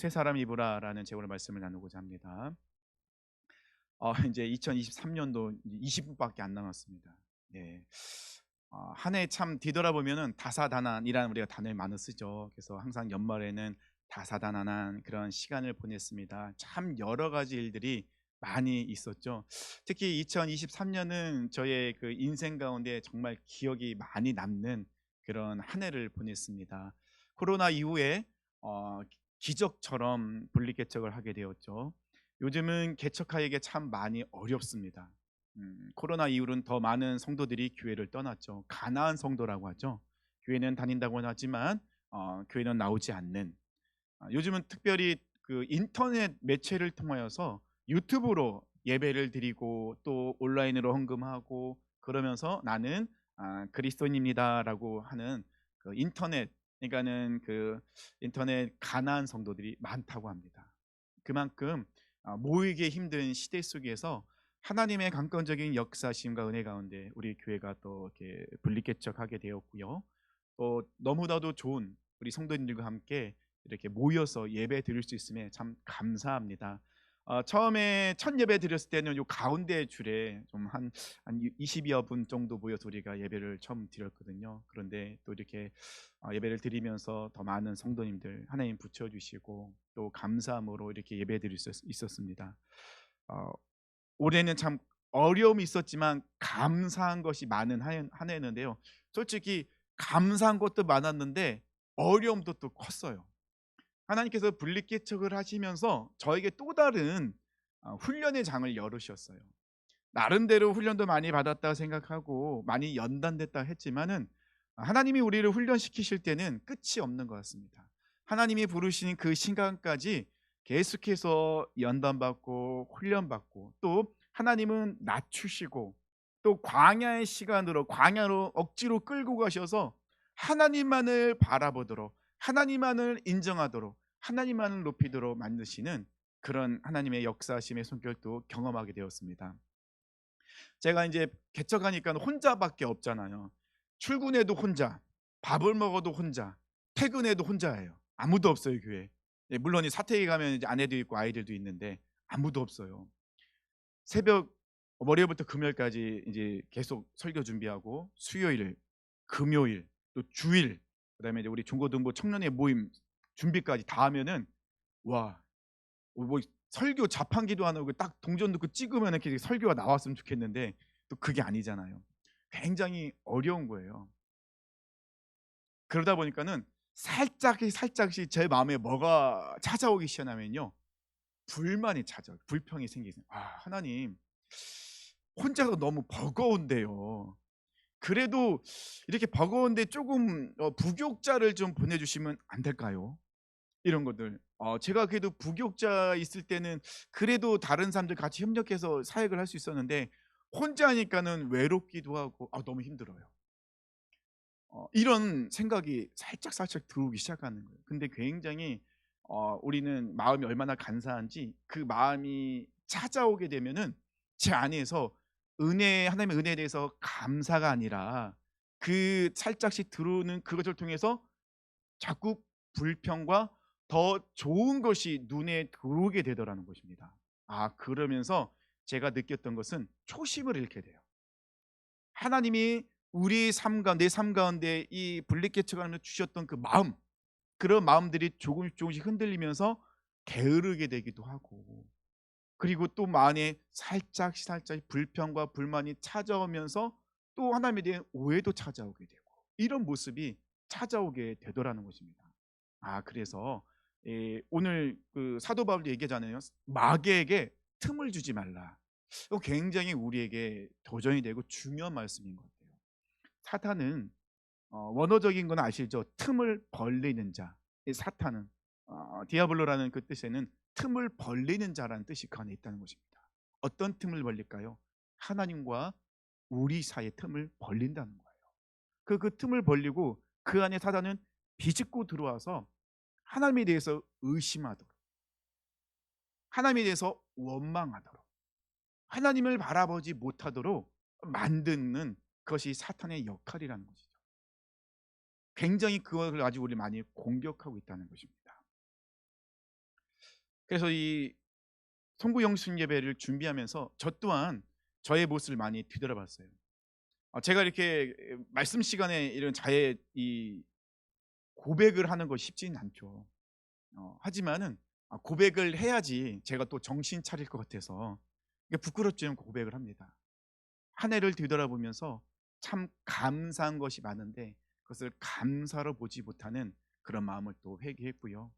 세 사람 이브라라는 제목으로 말씀을 나누고자 합니다. 이제 2023년도 20분밖에 안 남았습니다. 네. 한 해 참 뒤돌아보면은 다사다난이라는 우리가 단어를 많이 쓰죠. 그래서 항상 연말에는 다사다난한 그런 시간을 보냈습니다. 참 여러 가지 일들이 많이 있었죠. 특히 2023년은 저의 그 인생 가운데 정말 기억이 많이 남는 그런 한 해를 보냈습니다. 코로나 이후에 기적처럼 분리개척을 하게 되었죠. 요즘은 개척하기가 참 많이 어렵습니다. 코로나 이후로는 더 많은 성도들이 교회를 떠났죠. 가나안 성도라고 하죠. 교회는 다닌다고는 하지만 교회는 나오지 않는. 요즘은 특별히 그 인터넷 매체를 통하여서 유튜브로 예배를 드리고 또 온라인으로 헌금하고 그러면서 나는 그리스도인입니다라고 하는 그 인터넷, 그러니까는 그 인터넷 가나안 성도들이 많다고 합니다. 그만큼 모이기 힘든 시대 속에서 하나님의 강권적인 역사심과 은혜 가운데 우리 교회가 또 이렇게 분리개척하게 되었고요. 또 너무나도 좋은 우리 성도님들과 함께 이렇게 모여서 예배 드릴 수 있음에 참 감사합니다. 처음에 첫 예배 드렸을 때는 요 가운데 줄에 좀 한 20여 분 정도 모여서 우리가 예배를 처음 드렸거든요. 그런데 또 이렇게 예배를 드리면서 더 많은 성도님들 하나님 붙여주시고 또 감사함으로 이렇게 예배 드릴 수 있었습니다. 어, 올해는 참 어려움이 있었지만 감사한 것이 많은 한 해였는데요. 솔직히 감사한 것도 많았는데 어려움도 또 컸어요. 하나님께서 분리개척을 하시면서 저에게 또 다른 훈련의 장을 열으셨어요. 나름대로 훈련도 많이 받았다 생각하고 많이 연단됐다 했지만은 하나님이 우리를 훈련시키실 때는 끝이 없는 것 같습니다. 하나님이 부르시는 그 시간까지 계속해서 연단받고 훈련받고 또 하나님은 낮추시고 또 광야의 시간으로 광야로 억지로 끌고 가셔서 하나님만을 바라보도록 하나님만을 인정하도록 하나님만을 높이도록 만드시는 그런 하나님의 역사심의 손길도 경험하게 되었습니다. 제가 이제 개척하니까 혼자밖에 없잖아요. 출근해도 혼자, 밥을 먹어도 혼자, 퇴근해도 혼자예요. 아무도 없어요, 교회에. 예, 물론 이 사택에 가면 이제 아내도 있고 아이들도 있는데 아무도 없어요. 새벽 월요일부터 금요일까지 이제 계속 설교 준비하고 수요일, 금요일, 또 주일, 그다음에 이제 우리 중고등부 청년의 모임 준비까지 다 하면은 와, 뭐 설교 자판기도 안 하고 딱 동전 넣고 찍으면 이렇게 설교가 나왔으면 좋겠는데 또 그게 아니잖아요. 굉장히 어려운 거예요. 그러다 보니까는 살짝씩 제 마음에 뭐가 찾아오기 시작하면요, 불만이 찾아요. 불평이 생기세요. 하나님, 혼자서 너무 버거운데요. 그래도 이렇게 버거운데 조금 부교육자를 좀 보내주시면 안 될까요? 이런 것들. 제가 그래도 부교육자 있을 때는 그래도 다른 사람들 같이 협력해서 사역을 할 수 있었는데 혼자 하니까는 외롭기도 하고 너무 힘들어요. 이런 생각이 살짝살짝 들어오기 시작하는 거예요. 근데 굉장히 우리는 마음이 얼마나 간사한지 그 마음이 찾아오게 되면은 제 안에서 하나님의 은혜에 대해서 감사가 아니라 그 살짝씩 들어오는 그것을 통해서 자꾸 불평과 더 좋은 것이 눈에 들어오게 되더라는 것입니다. 그러면서 제가 느꼈던 것은 초심을 잃게 돼요. 하나님이 우리 삶 가운데 이 분리개척하면서 주셨던 그 마음, 그런 마음들이 조금씩 흔들리면서 게으르게 되기도 하고, 그리고 또 마음에 살짝 불평과 불만이 찾아오면서 또 하나님에 대한 오해도 찾아오게 되고, 이런 모습이 찾아오게 되더라는 것입니다. 그래서 오늘 그 사도 바울도 얘기하잖아요. 마귀에게 틈을 주지 말라. 이거 굉장히 우리에게 도전이 되고 중요한 말씀인 것 같아요. 사탄은 원어적인 건 아시죠? 틈을 벌리는 자. 이 사탄은 디아블로라는 그 뜻에는 틈을 벌리는 자라는 뜻이 그 안에 있다는 것입니다. 어떤 틈을 벌릴까요? 하나님과 우리 사이의 틈을 벌린다는 거예요. 그 틈을 벌리고 그 안에 사단은 비집고 들어와서 하나님에 대해서 의심하도록, 하나님에 대해서 원망하도록, 하나님을 바라보지 못하도록 만드는 것이 사탄의 역할이라는 것이죠. 굉장히 그것을 가지고 우리 많이 공격하고 있다는 것입니다. 그래서 이 송구 영신 예배를 준비하면서 저 또한 저의 모습을 많이 뒤돌아봤어요. 제가 이렇게 말씀 시간에 이런 자의 이 고백을 하는 거 쉽지는 않죠. 하지만은 고백을 해야지 제가 또 정신 차릴 것 같아서 이게 부끄럽지만 고백을 합니다. 한 해를 뒤돌아보면서 참 감사한 것이 많은데 그것을 감사로 보지 못하는 그런 마음을 또 회개했고요.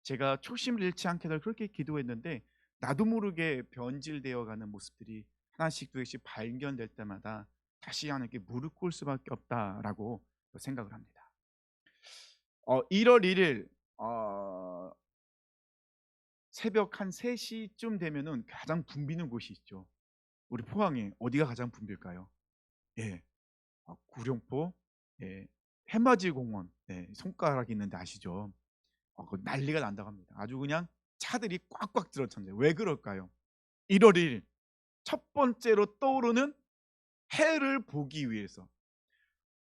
제가 초심을 잃지 않게 그렇게 기도했는데 나도 모르게 변질되어 가는 모습들이 하나씩 두 개씩 발견될 때마다 다시 하나님께 무릎 꿇을 수밖에 없다라고 생각을 합니다. 1월 1일 새벽 한 3시쯤 되면은 가장 붐비는 곳이 있죠. 우리 포항에 어디가 가장 붐빌까요? 예. 구룡포, 예, 해맞이 공원, 예, 손가락 있는데 아시죠? 그 난리가 난다고 합니다. 아주 그냥 차들이 꽉꽉 들어찼는데 왜 그럴까요? 1월 1일 첫 번째로 떠오르는 해를 보기 위해서.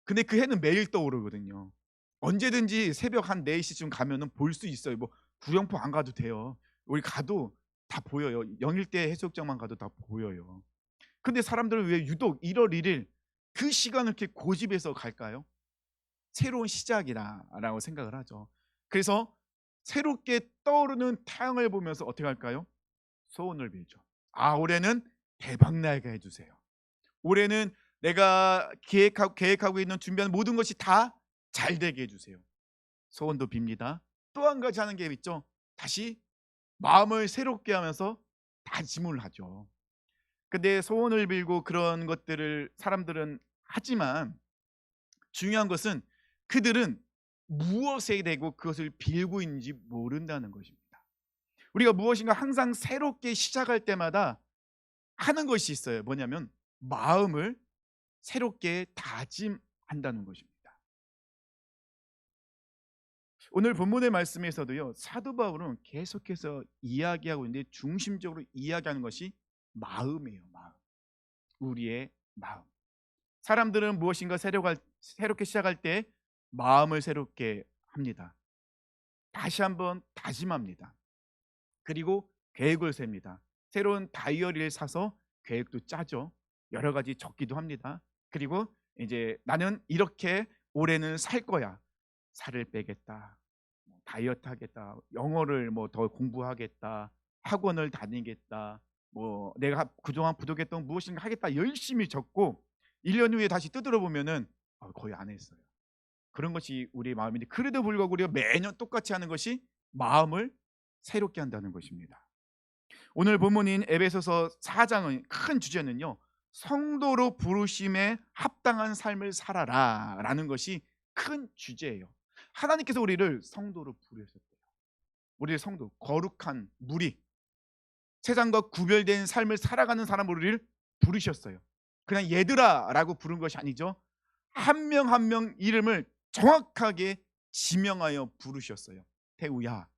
근데 그 해는 매일 떠오르거든요. 언제든지 새벽 한 4시쯤 가면은 볼 수 있어요. 뭐 구룡포 안 가도 돼요. 우리 가도 다 보여요. 영일대 해수욕장만 가도 다 보여요. 근데 사람들은 왜 유독 1월 1일 그 시간을 이렇게 고집해서 갈까요? 새로운 시작이다라고 생각을 하죠. 그래서 새롭게 떠오르는 태양을 보면서 어떻게 할까요? 소원을 빌죠. 올해는 대박 나게 해주세요. 올해는 내가 계획하고 있는 준비하는 모든 것이 다 잘 되게 해주세요. 소원도 빕니다. 또 한 가지 하는 게 있죠. 다시 마음을 새롭게 하면서 다짐을 하죠. 근데 소원을 빌고 그런 것들을 사람들은 하지만 중요한 것은 그들은 무엇에 대고 그것을 빌고 있는지 모른다는 것입니다. 우리가 무엇인가 항상 새롭게 시작할 때마다 하는 것이 있어요. 뭐냐면 마음을 새롭게 다짐한다는 것입니다. 오늘 본문의 말씀에서도요. 사도 바울은 계속해서 이야기하고 있는데 중심적으로 이야기하는 것이 마음이에요. 마음. 우리의 마음. 사람들은 무엇인가 새롭게 시작할 때 마음을 새롭게 합니다. 다시 한번 다짐합니다. 그리고 계획을 셉니다. 새로운 다이어리를 사서 계획도 짜죠. 여러 가지 적기도 합니다. 그리고 이제 나는 이렇게 올해는 살 거야. 살을 빼겠다. 다이어트 하겠다. 영어를 뭐 더 공부하겠다. 학원을 다니겠다. 뭐 내가 그동안 부족했던 무엇인가 하겠다. 열심히 적고 1년 후에 다시 뜯으러 보면은 거의 안 했어요. 그런 것이 우리의 마음인데 그래도 불구하고 우리가 매년 똑같이 하는 것이 마음을 새롭게 한다는 것입니다. 오늘 본문인 에베소서 4장의 큰 주제는요. 성도로 부르심에 합당한 삶을 살아라라는 것이 큰 주제예요. 하나님께서 우리를 성도로 부르셨대요. 우리의 성도, 거룩한 무리, 세상과 구별된 삶을 살아가는 사람으로 우리를 부르셨어요. 그냥 얘들아라고 부른 것이 아니죠. 한 명 한 명 이름을 정확하게 지명하여 부르셨어요. 태우야,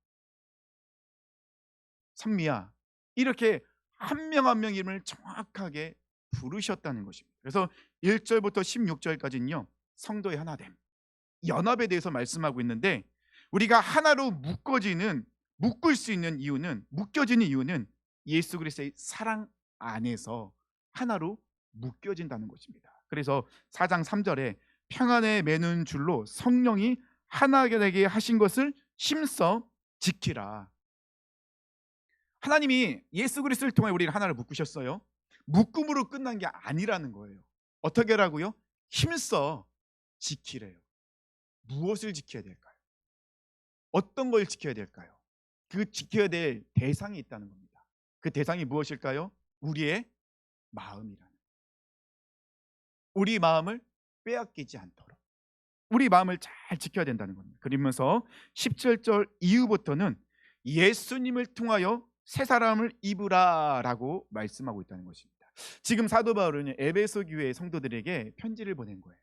선미야, 이렇게 한 명 한 명 이름을 정확하게 부르셨다는 것입니다. 그래서 1절부터 16절까지는요. 성도의 하나됨, 연합에 대해서 말씀하고 있는데 우리가 하나로 묶을 수 있는 이유는 묶여지는 이유는 예수 그리스도의 사랑 안에서 하나로 묶여진다는 것입니다. 그래서 4장 3절에 평안에 매는 줄로 성령이 하나가 되게 하신 것을 힘써 지키라. 하나님이 예수 그리스도를 통해 우리를 하나를 묶으셨어요. 묶음으로 끝난 게 아니라는 거예요. 어떻게 하라고요? 힘써 지키래요. 무엇을 지켜야 될까요? 어떤 걸 지켜야 될까요? 그 지켜야 될 대상이 있다는 겁니다. 그 대상이 무엇일까요? 우리의 마음이라는. 우리 마음을 빼앗기지 않도록 우리 마음을 잘 지켜야 된다는 겁니다. 그러면서 17절 이후부터는 예수님을 통하여 새 사람을 입으라라고 말씀하고 있다는 것입니다. 지금 사도 바울은 에베소 교회 성도들에게 편지를 보낸 거예요.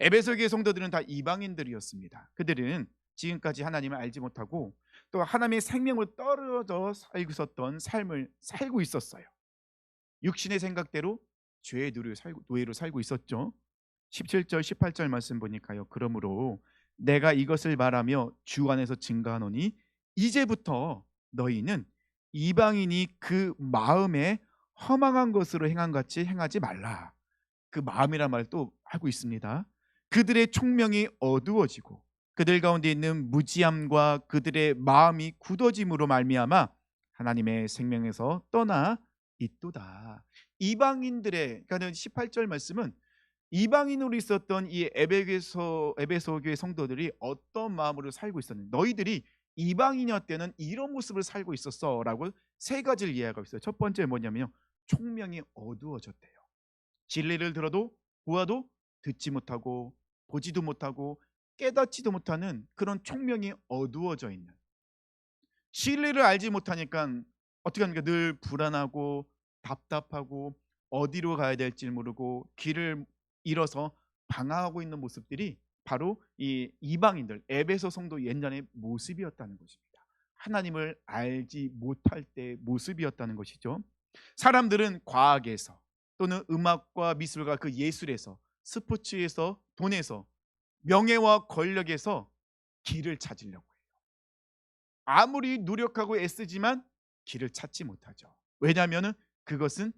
에베소 교회 성도들은 다 이방인들이었습니다. 그들은 지금까지 하나님을 알지 못하고 또 하나님의 생명으로 떨어져 살고 있었던 삶을 살고 있었어요. 육신의 생각대로 죄의 노예로 살고 있었죠. 17절 18절 말씀 보니까요. 그러므로 내가 이것을 말하며 주 안에서 증거하노니 이제부터 너희는 이방인이 그 마음에 허망한 것으로 행한 같이 행하지 말라. 그 마음이란 말을 또 하고 있습니다. 그들의 총명이 어두워지고 그들 가운데 있는 무지함과 그들의 마음이 굳어짐으로 말미암아 하나님의 생명에서 떠나 있도다. 이방인들의, 그러니까 18절 말씀은 이방인으로 있었던 이 에베소 교회 성도들이 어떤 마음으로 살고 있었는지, 너희들이 이방인이었 때는 이런 모습을 살고 있었어라고 세 가지를 이해하고 있어요. 첫 번째 뭐냐면요, 총명이 어두워졌대요. 진리를 들어도 보아도 듣지 못하고 보지도 못하고 깨닫지도 못하는 그런 총명이 어두워져 있는, 진리를 알지 못하니까 어떻게 하니까 늘 불안하고 답답하고 어디로 가야 될지 모르고 길을 잃어서 방황하고 있는 모습들이 바로 이 이방인들 에베소 성도 옛날의 모습이었다는 것입니다. 하나님을 알지 못할 때의 모습이었다는 것이죠. 사람들은 과학에서 또는 음악과 미술과 그 예술에서, 스포츠에서, 돈에서, 명예와 권력에서 길을 찾으려고 해요. 아무리 노력하고 애쓰지만 길을 찾지 못하죠. 왜냐하면 그것은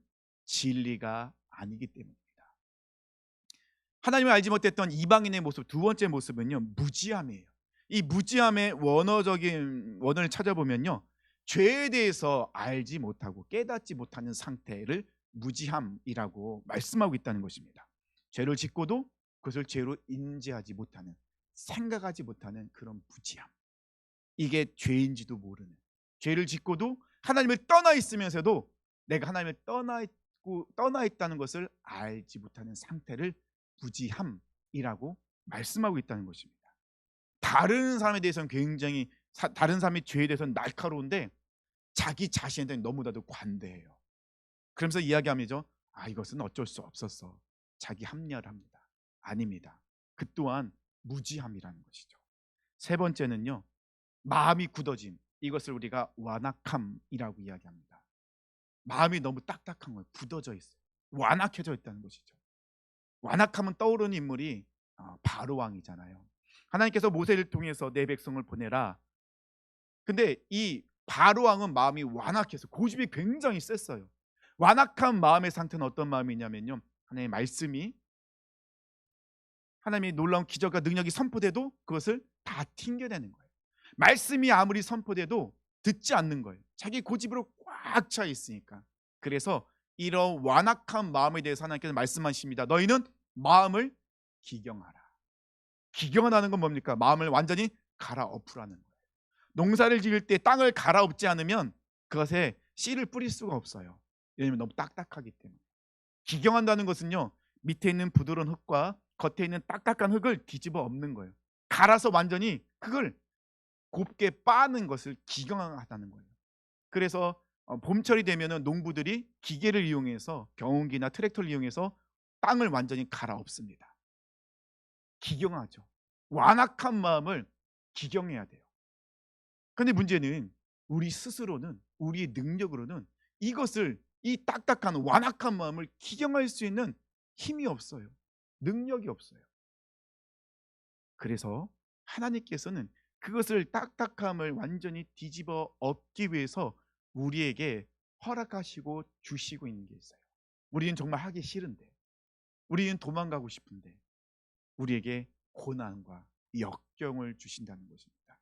진리가 아니기 때문입니다. 하나님을 알지 못했던 이방인의 모습, 두 번째 모습은요, 무지함이에요. 이 무지함의 원어적인 원어를 찾아보면요, 죄에 대해서 알지 못하고 깨닫지 못하는 상태를 무지함이라고 말씀하고 있다는 것입니다. 죄를 짓고도 그것을 죄로 인지하지 못하는, 생각하지 못하는 그런 무지함, 이게 죄인지도 모르는, 죄를 짓고도 하나님을 떠나 있으면서도 내가 하나님을 떠나 있다는 것을 알지 못하는 상태를 무지함이라고 말씀하고 있다는 것입니다. 다른 사람에 대해서는 굉장히 다른 사람의 죄에 대해서는 날카로운데 자기 자신에 대해 너무나도 관대해요. 그러면서 이야기하면서 이것은 어쩔 수 없었어, 자기 합리화합니다. 아닙니다. 그 또한 무지함이라는 것이죠. 세 번째는요, 마음이 굳어짐, 이것을 우리가 완악함이라고 이야기합니다. 마음이 너무 딱딱한 거예요. 굳어져 있어요. 완악해져 있다는 것이죠. 완악하면 떠오르는 인물이 바로 왕이잖아요. 하나님께서 모세를 통해서 내 백성을 보내라. 근데 이 바로 왕은 마음이 완악해서 고집이 굉장히 셌어요. 완악한 마음의 상태는 어떤 마음이냐면요, 하나님의 말씀이, 하나님의 놀라운 기적과 능력이 선포돼도 그것을 다 튕겨내는 거예요. 말씀이 아무리 선포돼도 듣지 않는 거예요. 자기 고집으로 꽉 차 있으니까. 그래서 이런 완악한 마음에 대해서 하나님께서 말씀하십니다. 너희는 마음을 기경하라. 기경하다는 건 뭡니까? 마음을 완전히 갈아엎으라는 거예요. 농사를 지을 때 땅을 갈아엎지 않으면 그것에 씨를 뿌릴 수가 없어요. 왜냐하면 너무 딱딱하기 때문에. 기경한다는 것은요, 밑에 있는 부드러운 흙과 겉에 있는 딱딱한 흙을 뒤집어 엎는 거예요. 갈아서 완전히 그걸 곱게 빻는 것을 기경하다는 거예요. 그래서 봄철이 되면은 농부들이 기계를 이용해서, 경운기나 트랙터를 이용해서 땅을 완전히 갈아엎습니다. 기경하죠. 완악한 마음을 기경해야 돼요. 그런데 문제는 우리 스스로는, 우리의 능력으로는 이것을, 이 딱딱한 완악한 마음을 기경할 수 있는 힘이 없어요. 능력이 없어요. 그래서 하나님께서는 그것을, 딱딱함을 완전히 뒤집어 엎기 위해서 우리에게 허락하시고 주시고 있는 게 있어요. 우리는 정말 하기 싫은데, 우리는 도망가고 싶은데 우리에게 고난과 역경을 주신다는 것입니다.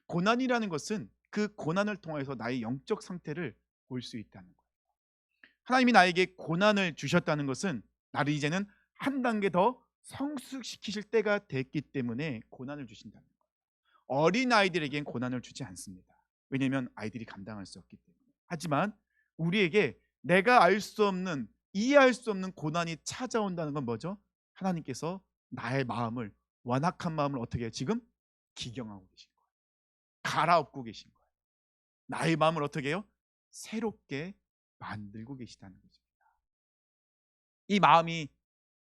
고난이라는 것은 그 고난을 통해서 나의 영적 상태를 볼 수 있다는 거예요. 하나님이 나에게 고난을 주셨다는 것은 나를 이제는 한 단계 더 성숙시키실 때가 됐기 때문에 고난을 주신다는 거예요. 어린 아이들에겐 고난을 주지 않습니다. 왜냐하면 아이들이 감당할 수 없기 때문에. 하지만 우리에게 내가 알 수 없는, 이해할 수 없는 고난이 찾아온다는 건 뭐죠? 하나님께서 나의 마음을, 완악한 마음을 어떻게 해요? 지금 기경하고 계신 거예요. 갈아엎고 계신 거예요. 나의 마음을 어떻게 해요? 새롭게 만들고 계시다는 것입니다. 이 마음이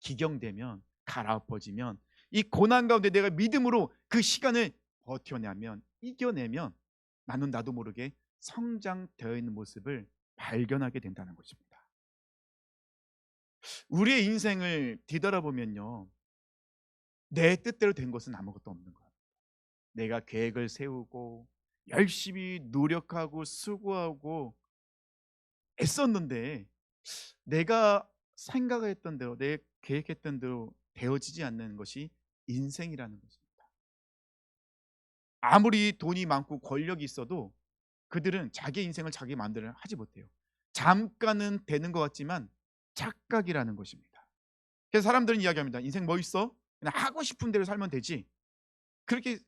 기경되면, 갈아엎어지면, 이 고난 가운데 내가 믿음으로 그 시간을 버텨내면, 이겨내면 나는 나도 모르게 성장되어 있는 모습을 발견하게 된다는 것입니다. 우리의 인생을 뒤돌아보면요, 내 뜻대로 된 것은 아무것도 없는 거예요. 내가 계획을 세우고 열심히 노력하고 수고하고 애썼는데 내가 생각했던 대로 내 계획했던 대로 되어지지 않는 것이 인생이라는 것입니다. 아무리 돈이 많고 권력이 있어도 그들은 자기 인생을 자기 마음대로 하지 못해요. 잠깐은 되는 것 같지만 착각이라는 것입니다. 그래서 사람들은 이야기합니다. 인생 뭐 있어? 그냥 하고 싶은 대로 살면 되지. 그렇게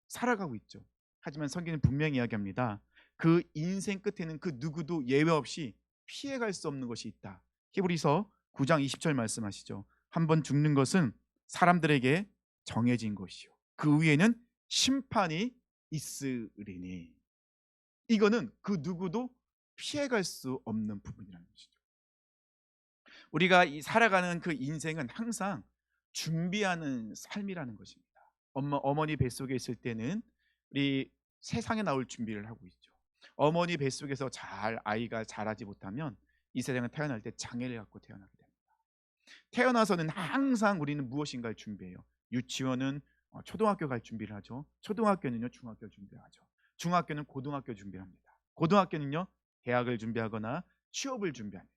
살아가고 있죠. 하지만 성경은 분명히 이야기합니다. 그 인생 끝에는 그 누구도 예외 없이 피해갈 수 없는 것이 있다. 히브리서 9장 20절 말씀하시죠. 한번 죽는 것은 사람들에게 정해진 것이요 그 위에는 심판이 있으리니. 이거는 그 누구도 피해갈 수 없는 부분이라는 것이죠. 우리가 이 살아가는 그 인생은 항상 준비하는 삶이라는 것입니다. 어머니 뱃속에 있을 때는 우리 세상에 나올 준비를 하고 있죠. 어머니 뱃속에서 잘 아이가 자라지 못하면 이 세상에 태어날 때 장애를 갖고 태어나게 됩니다. 태어나서는 항상 우리는 무엇인가를 준비해요. 유치원은 초등학교 갈 준비를 하죠. 초등학교는요 중학교 준비를 하죠. 중학교는 고등학교 준비를 합니다. 고등학교는요 대학을 준비하거나 취업을 준비합니다.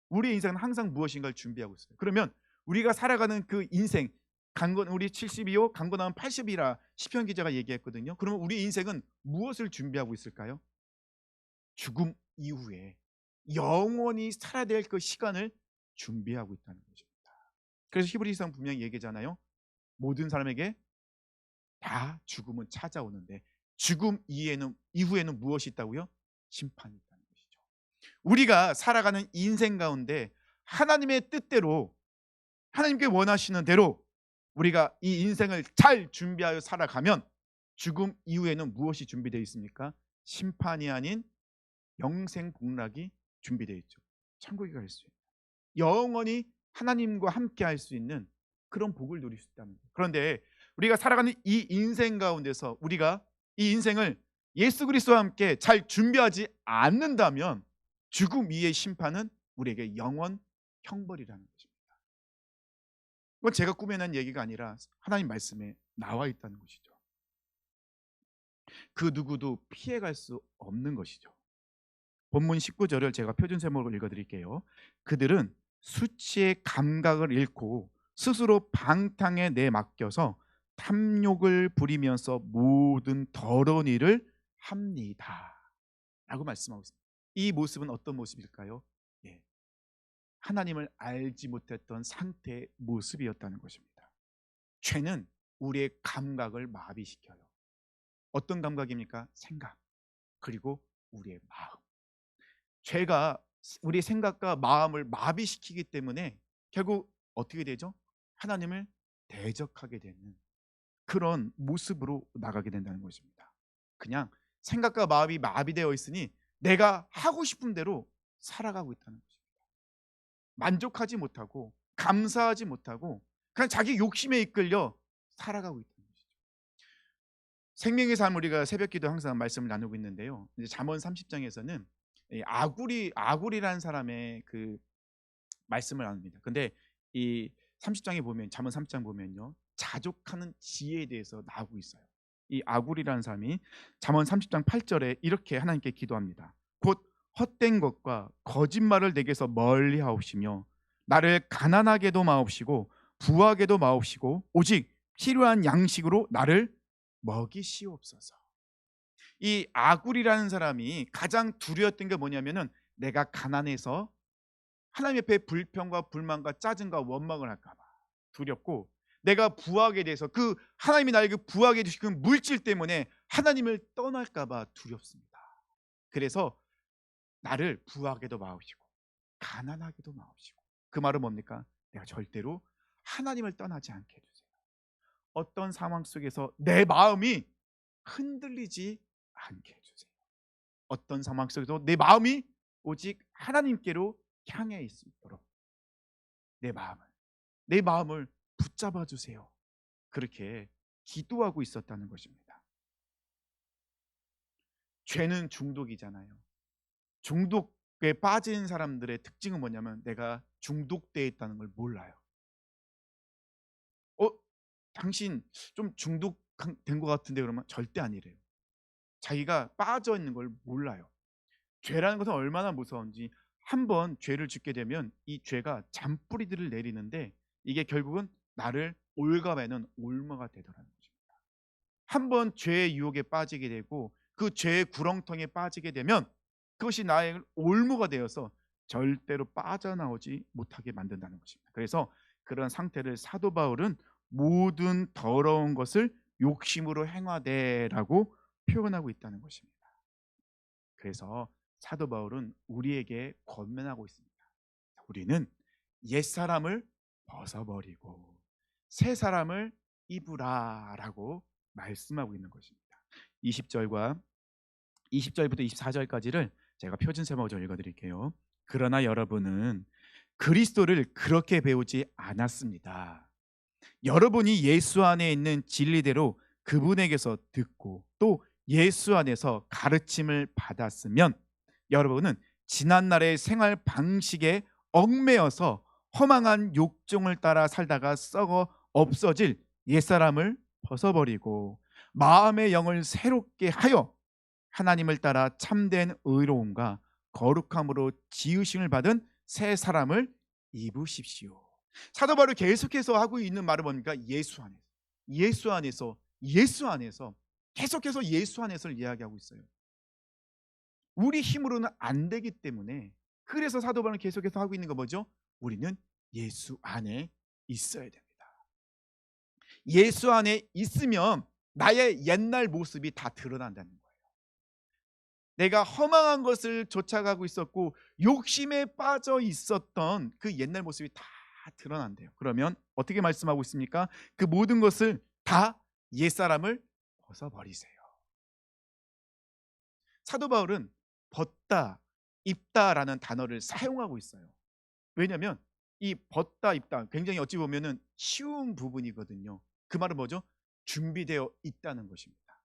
우리의 인생은 항상 무엇인가를 준비하고 있어요. 그러면 우리가 살아가는 그 인생, 강건 우리 70이요 강건하면 80이라 시편 기자가 얘기했거든요. 그러면 우리 인생은 무엇을 준비하고 있을까요? 죽음 이후에 영원히 살아야 될 그 시간을 준비하고 있다는 것입니다. 그래서 히브리서는 분명히 얘기잖아요. 모든 사람에게 다 죽음은 찾아오는데 죽음 이후에는 무엇이 있다고요? 심판이 있다는 것이죠. 우리가 살아가는 인생 가운데 하나님의 뜻대로 하나님께 원하시는 대로 우리가 이 인생을 잘 준비하여 살아가면 죽음 이후에는 무엇이 준비되어 있습니까? 심판이 아닌 영생 복락이 준비되어 있죠. 천국에 갈 수 있는 영원히 하나님과 함께 할 수 있는 그런 복을 누릴 수 있다는 거예요. 그런데 우리가 살아가는 이 인생 가운데서 우리가 이 인생을 예수 그리스도와 함께 잘 준비하지 않는다면 죽음 이의 심판은 우리에게 영원 형벌이라는 것입니다. 이건 제가 꾸며낸 얘기가 아니라 하나님 말씀에 나와 있다는 것이죠. 그 누구도 피해갈 수 없는 것이죠. 본문 19절을 제가 표준 제목으로 읽어드릴게요. 그들은 수치의 감각을 잃고 스스로 방탕에 내맡겨서 탐욕을 부리면서 모든 더러운 일을 합니다 라고 말씀하고 있습니다. 이 모습은 어떤 모습일까요? 예, 하나님을 알지 못했던 상태의 모습이었다는 것입니다. 죄는 우리의 감각을 마비시켜요. 어떤 감각입니까? 생각, 그리고 우리의 마음. 죄가 우리의 생각과 마음을 마비시키기 때문에 결국 어떻게 되죠? 하나님을 대적하게 되는 그런 모습으로 나가게 된다는 것입니다. 그냥 생각과 마음이 마비되어 있으니 내가 하고 싶은 대로 살아가고 있다는 것입니다. 만족하지 못하고 감사하지 못하고 그냥 자기 욕심에 이끌려 살아가고 있다는 것이죠. 생명의 삶 우리가 새벽기도 항상 말씀을 나누고 있는데요. 이제 잠언 30장에서는 아굴이라는 사람의 그 말씀을 나눕니다. 근데 이 30장에 보면 잠언 30장 보면요. 자족하는 지혜에 대해서 나오고 있어요. 이 아굴이라는 사람이 잠언 30장 8절에 이렇게 하나님께 기도합니다. 곧 헛된 것과 거짓말을 내게서 멀리 하옵시며 나를 가난하게도 마옵시고 부하게도 마옵시고 오직 필요한 양식으로 나를 먹이시옵소서. 이 아굴이라는 사람이 가장 두려웠던 게 뭐냐면은 내가 가난해서 하나님 옆에 불평과 불만과 짜증과 원망을 할까 봐 두렵고, 내가 부하게 돼서 그 하나님이 나에게 부하게 해주신 그 물질 때문에 하나님을 떠날까 봐 두렵습니다. 그래서 나를 부하게도 마옵시고 가난하게도 마옵시고, 그 말은 뭡니까? 내가 절대로 하나님을 떠나지 않게 해주세요. 어떤 상황 속에서 내 마음이 흔들리지 않게 해주세요. 어떤 상황 속에서 내 마음이 오직 하나님께로 향해 있을 수 있도록 내 마음을 붙잡아 주세요. 그렇게 기도하고 있었다는 것입니다. 죄는 중독이잖아요. 중독에 빠진 사람들의 특징은 뭐냐면 내가 중독되어 있다는 걸 몰라요. 당신 좀 중독된 것 같은데 그러면 절대 아니래요. 자기가 빠져 있는 걸 몰라요. 죄라는 것은 얼마나 무서운지. 한번 죄를 짓게 되면 이 죄가 잔뿌리들을 내리는데 이게 결국은 나를 올가매는 올무가 되더라는 것입니다. 한번 죄의 유혹에 빠지게 되고 그 죄의 구렁텅이에 빠지게 되면 그것이 나의 올무가 되어서 절대로 빠져나오지 못하게 만든다는 것입니다. 그래서 그런 상태를 사도 바울은 모든 더러운 것을 욕심으로 행하되라고 표현하고 있다는 것입니다. 그래서 사도 바울은 우리에게 권면하고 있습니다. 우리는 옛사람을 벗어버리고 새 사람을 입으라라고 말씀하고 있는 것입니다. 20절과 20절부터 24절까지를 제가 표준 세모로 읽어 드릴게요. 그러나 여러분은 그리스도를 그렇게 배우지 않았습니다. 여러분이 예수 안에 있는 진리대로 그분에게서 듣고 또 예수 안에서 가르침을 받았으면 여러분은 지난날의 생활 방식에 얽매여서 허망한 욕종을 따라 살다가 썩어 없어질 옛사람을 벗어버리고 마음의 영을 새롭게 하여 하나님을 따라 참된 의로움과 거룩함으로 지으심을 받은 새 사람을 입으십시오. 사도 바울이 계속해서 하고 있는 말은 뭡니까? 예수 안에서, 예수 안에서, 예수 안에서, 계속해서 예수 안에서를 이야기하고 있어요. 우리 힘으로는 안 되기 때문에, 그래서 사도 바울은 계속해서 하고 있는 거 뭐죠? 우리는 예수 안에 있어야 됩니다. 예수 안에 있으면 나의 옛날 모습이 다 드러난다는 거예요. 내가 허망한 것을 쫓아가고 있었고 욕심에 빠져 있었던 그 옛날 모습이 다 드러난대요. 그러면 어떻게 말씀하고 있습니까? 그 모든 것을 다 옛사람을 벗어버리세요. 사도 바울은 벗다, 입다라는 단어를 사용하고 있어요. 왜냐하면 이 벗다, 입다 굉장히 어찌 보면은 쉬운 부분이거든요. 그 말은 뭐죠? 준비되어 있다는 것입니다.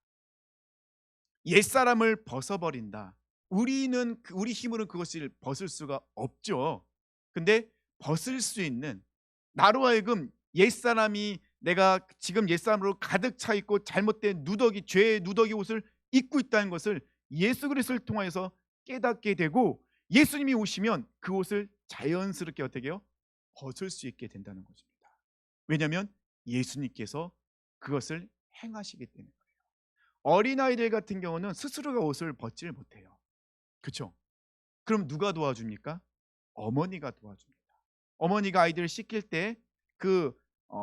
옛사람을 벗어버린다. 우리는 우리 힘으로 그것을 벗을 수가 없죠. 근데 벗을 수 있는, 나로 하여금 옛사람이, 내가 지금 옛사람으로 가득 차 있고 잘못된 누더기, 죄의 누더기 옷을 입고 있다는 것을 예수 그리스도를 통하여서 깨닫게 되고 예수님이 오시면 그 옷을 자연스럽게 어떻게 해요? 벗을 수 있게 된다는 것입니다. 왜냐하면 예수님께서 그것을 행하시기 때문에. 어린아이들 같은 경우는 스스로가 옷을 벗지를 못해요. 그렇죠? 그럼 누가 도와줍니까? 어머니가 도와줍니다. 어머니가 아이들을 씻길 때 그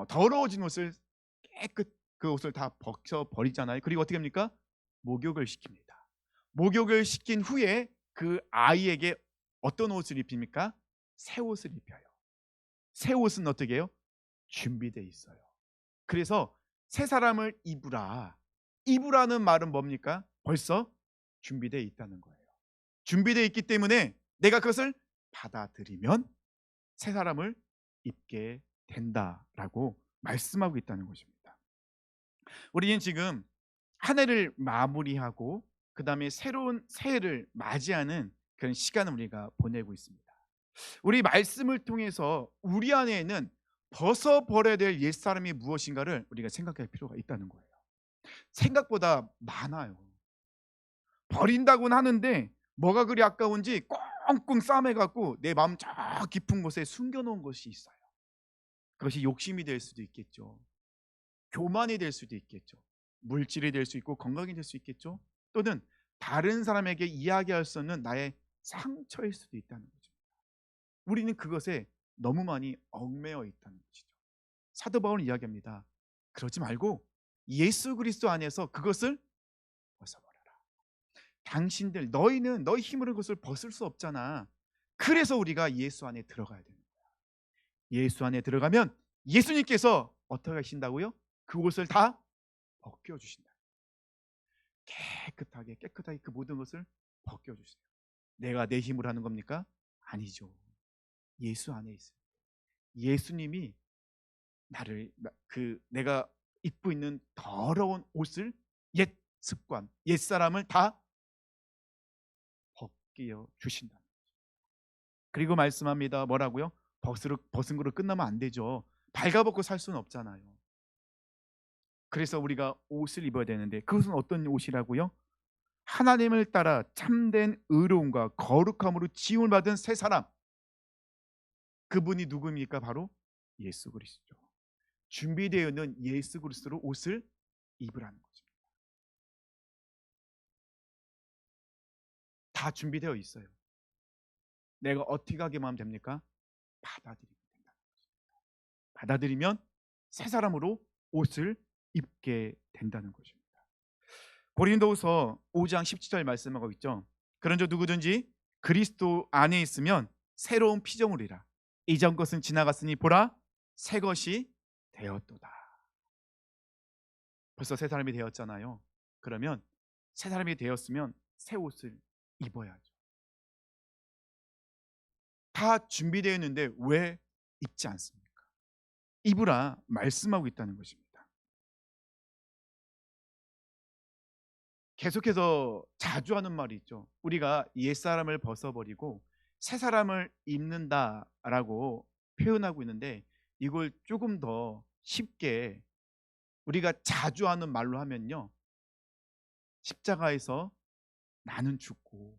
더러워진 옷을 깨끗, 그 옷을 다 벗겨 버리잖아요. 그리고 어떻게 합니까? 목욕을 시킵니다. 목욕을 시킨 후에 그 아이에게 어떤 옷을 입힙니까? 새 옷을 입혀요. 새 옷은 어떻게 해요? 준비되어 있어요. 그래서 새 사람을 입으라. 입으라는 말은 뭡니까? 벌써 준비되어 있다는 거예요. 준비되어 있기 때문에 내가 그것을 받아들이면 새 사람을 입게 된다라고 말씀하고 있다는 것입니다. 우리는 지금 한 해를 마무리하고 그 다음에 새로운 새해를 맞이하는 그런 시간을 우리가 보내고 있습니다. 우리 말씀을 통해서 우리 안에는 벗어버려야 될 옛사람이 무엇인가를 우리가 생각할 필요가 있다는 거예요. 생각보다 많아요. 버린다고는 하는데 뭐가 그리 아까운지 꽁꽁 싸매갖고 내 마음 저 깊은 곳에 숨겨놓은 것이 있어요. 그것이 욕심이 될 수도 있겠죠. 교만이 될 수도 있겠죠. 물질이 될 수 있고 건강이 될 수 있겠죠. 또는 다른 사람에게 이야기할 수 없는 나의 상처일 수도 있다는 거죠. 우리는 그것에 너무 많이 얽매여 있다는 것이죠. 사도 바울은 이야기합니다. 그러지 말고 예수 그리스도 안에서 그것을 벗어버려라. 당신들, 너희는 너희 힘으로 그것을 벗을 수 없잖아. 그래서 우리가 예수 안에 들어가야 되는 거야. 예수 안에 들어가면 예수님께서 어떻게 하신다고요? 그것을 다 벗겨주신다. 깨끗하게 그 모든 것을 벗겨주세요. 내가 내 힘으로 하는 겁니까? 아니죠. 예수 안에 있어요. 예수님이 나를, 내가 입고 있는 더러운 옷을, 옛 습관, 옛 사람을 다 벗겨 주신다. 그리고 말씀합니다. 뭐라고요? 벗은 거로 끝나면 안 되죠. 발가벗고 살 수는 없잖아요. 그래서 우리가 옷을 입어야 되는데 그것은 어떤 옷이라고요? 하나님을 따라 참된 의로움과 거룩함으로 지음을 받은 새 사람, 그분이 누구입니까? 바로 예수 그리스도. 준비되어 있는 예수 그리스도로 옷을 입으라는 거죠. 다 준비되어 있어요. 내가 어떻게 하기만 하면 됩니까? 받아들이면 된다. 받아들이면 새 사람으로 옷을 입게 된다는 것입니다. 고린도후서 5장 17절 말씀하고 있죠. 그런즉 누구든지 그리스도 안에 있으면 새로운 피조물이라. 이전 것은 지나갔으니 보라 새 것이 되었도다. 벌써 새 사람이 되었잖아요. 그러면 새 사람이 되었으면 새 옷을 입어야죠. 다 준비되어 있는데 왜 입지 않습니까? 입으라 말씀하고 있다는 것입니다. 계속해서 자주 하는 말이 있죠. 우리가 옛사람을 벗어버리고 새 사람을 입는다라고 표현하고 있는데, 이걸 조금 더 쉽게 우리가 자주 하는 말로 하면요, 십자가에서 나는 죽고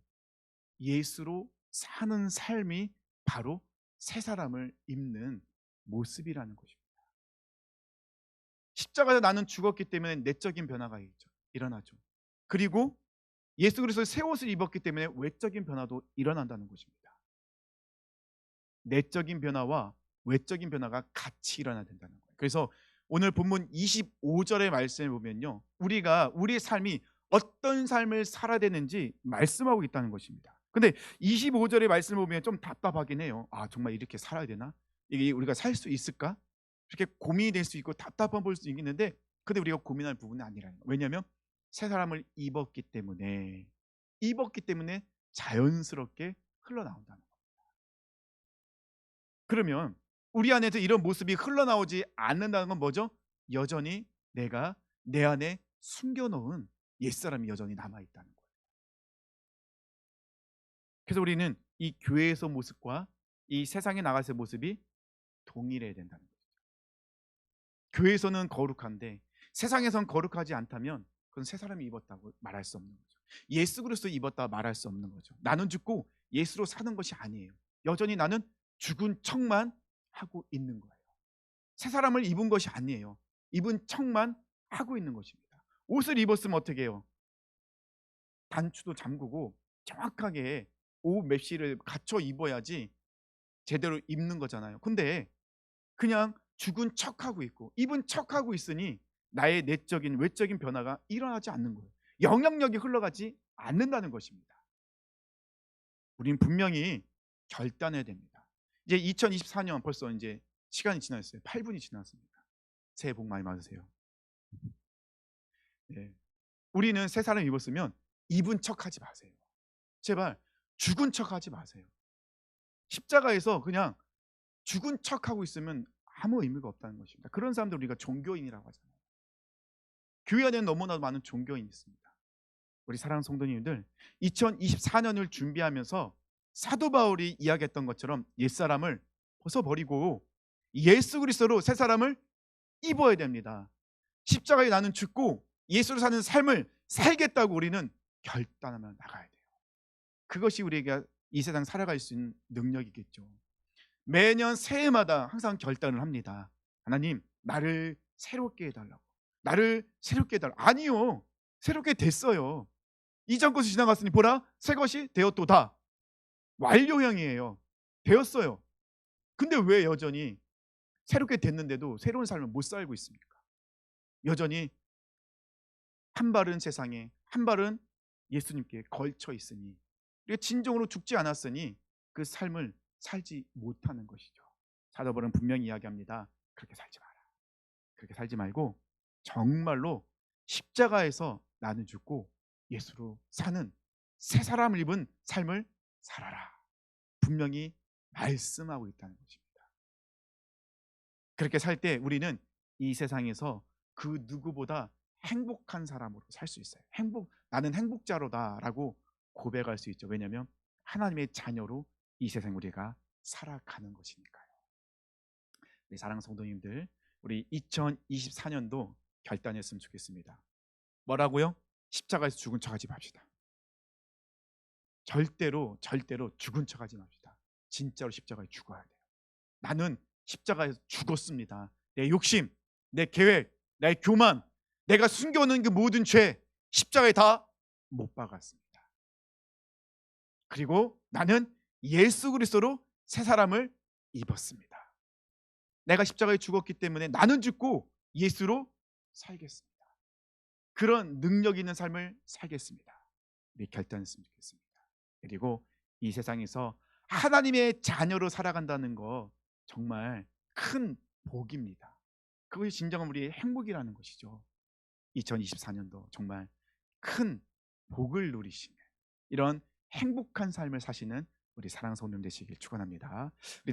예수로 사는 삶이 바로 새 사람을 입는 모습이라는 것입니다. 십자가에서 나는 죽었기 때문에 내적인 변화가 일어나죠. 그리고 예수 그리스도의 새 옷을 입었기 때문에 외적인 변화도 일어난다는 것입니다. 내적인 변화와 외적인 변화가 같이 일어나야 된다는 거예요. 그래서 오늘 본문 25절의 말씀을 보면요, 우리가 우리의 삶이 어떤 삶을 살아야 되는지 말씀하고 있다는 것입니다. 근데 25절의 말씀을 보면 좀 답답하긴 해요. 아, 정말 이렇게 살아야 되나? 이게 우리가 살 수 있을까? 이렇게 고민이 될 수 있고 답답한 볼 수 있겠는데, 근데 우리가 고민할 부분은 아니라는 거예요. 왜냐하면 새 사람을 입었기 때문에 자연스럽게 흘러나온다는 거예요. 그러면 우리 안에서 이런 모습이 흘러나오지 않는다는 건 뭐죠? 여전히 내가 내 안에 숨겨놓은 옛사람이 여전히 남아있다는 거예요. 그래서 우리는 이 교회에서 모습과 이 세상에 나가서의 모습이 동일해야 된다는 거예요. 교회에서는 거룩한데 세상에선 거룩하지 않다면 그건 새 사람이 입었다고 말할 수 없는 거죠. 예수 그리스도 입었다 말할 수 없는 거죠. 나는 죽고 예수로 사는 것이 아니에요. 여전히 나는 죽은 척만 하고 있는 거예요. 새 사람을 입은 것이 아니에요. 입은 척만 하고 있는 것입니다. 옷을 입었으면 어떻게 해요? 단추도 잠그고 정확하게 옷 맵시를 갖춰 입어야지 제대로 입는 거잖아요. 근데 그냥 죽은 척하고 있고 입은 척하고 있으니 나의 내적인 외적인 변화가 일어나지 않는 거예요. 영향력이 흘러가지 않는다는 것입니다. 우리는 분명히 결단해야 됩니다. 이제 2024년 벌써 이제 시간이 지났어요. 8분이 지났습니다. 새해 복 많이 받으세요. 네. 우리는 새 사람 입었으면 입은 척하지 마세요. 제발 죽은 척하지 마세요. 십자가에서 그냥 죽은 척하고 있으면 아무 의미가 없다는 것입니다. 그런 사람들 우리가 종교인이라고 하잖아요. 교회 안에는 너무나도 많은 종교인이 있습니다. 우리 사랑하는 성도님들, 2024년을 준비하면서 사도 바울이 이야기했던 것처럼 옛사람을 벗어버리고 예수 그리스도로 새 사람을 입어야 됩니다. 십자가에 나는 죽고 예수로 사는 삶을 살겠다고 우리는 결단하며 나가야 돼요. 그것이 우리가 이 세상 살아갈 수 있는 능력이겠죠. 매년 새해마다 항상 결단을 합니다. 하나님, 나를 새롭게 해달라고. 나를 새롭게 해달라고. 아니요, 새롭게 됐어요. 이전 것이 지나갔으니 보라 새 것이 되었도다. 완료형이에요. 되었어요. 근데 왜 여전히 새롭게 됐는데도 새로운 삶을 못 살고 있습니까? 여전히 한 발은 세상에 한 발은 예수님께 걸쳐 있으니, 우리가 진정으로 죽지 않았으니 그 삶을 살지 못하는 것이죠. 사도 바울은 분명히 이야기합니다. 그렇게 살지 마라. 그렇게 살지 말고 정말로 십자가에서 나는 죽고 예수로 사는 새 사람을 입은 삶을 살아라. 분명히 말씀하고 있다는 것입니다. 그렇게 살 때 우리는 이 세상에서 그 누구보다 행복한 사람으로 살 수 있어요. 나는 행복자로다라고 고백할 수 있죠. 왜냐하면 하나님의 자녀로 이 세상 우리가 살아가는 것이니까요. 우리 사랑하는 성도님들, 우리 2024년도 결단했으면 좋겠습니다. 뭐라고요? 십자가에서 죽은 척하지 맙시다. 절대로 죽은 척하지 맙시다. 진짜로 십자가에 죽어야 돼요. 나는 십자가에서 죽었습니다. 내 욕심, 내 계획, 내 교만, 내가 숨겨놓은 그 모든 죄 십자가에 다 못 박았습니다. 그리고 나는 예수 그리스도로 새 사람을 입었습니다. 내가 십자가에 죽었기 때문에 나는 죽고 예수로 살겠습니다. 그런 능력 있는 삶을 살겠습니다. 우리 결단했으면 좋겠습니다. 그리고 이 세상에서 하나님의 자녀로 살아간다는 거 정말 큰 복입니다. 그것이 진정한 우리의 행복이라는 것이죠. 2024년도 정말 큰 복을 누리시는 이런 행복한 삶을 사시는 우리 사랑하는 성도님 되시길 축원합니다.